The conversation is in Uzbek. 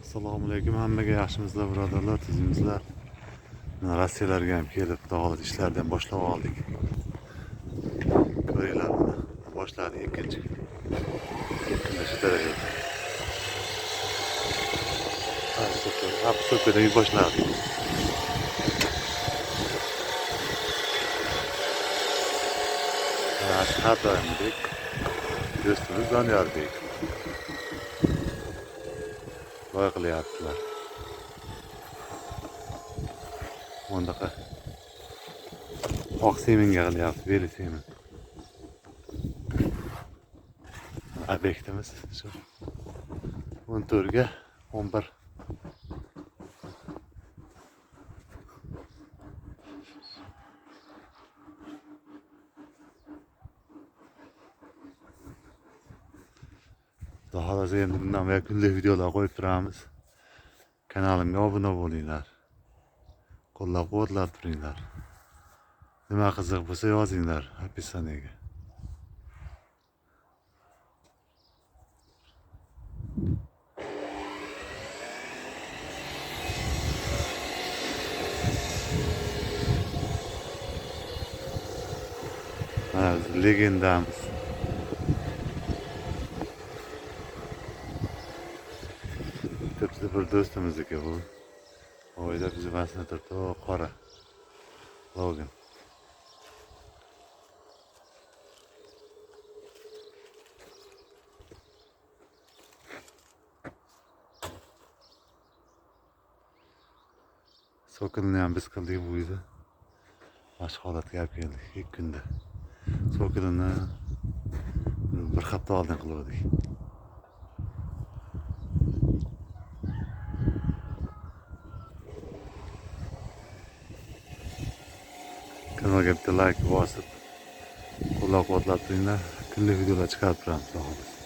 Assalomu alaykum hammaga, yaxshimizlar birodarlar, tuzimizlar. Rossiyalarga ham kelib, xudo xohlasa ishlardan boshlab oldik. Ko'ringlar, boshladik ikkinchi shu darajada. So'kadagi boshladik. Har doimgidek do'stimiz Doniyorbek boy qilyaptilar. Bundaqa oq semenga qilyapti, beli semen. Obyektimiz shu 14 ga 11. Daha da bundan veya günlük videolar koyup duramiz. Kanalimga obuna bo'linglar. Qo'llab-quvvatlab turinglar. Nima qiziq bo'lsa yozinglar описаниеga. Mana biz legendamiz. Bitta bir do'stimizniki bu. Oyda bizi masna turibdi, qora. Logan. So'kinni ham biz qildik bu uyda. Bosh holatga olib keldik 2 kunda. So'kinni bir hafta oldin qildik. Kanalga bitta like bosib, qo'llab-quvvatlab turinglar. Kunlik videolar chiqarib turamiz.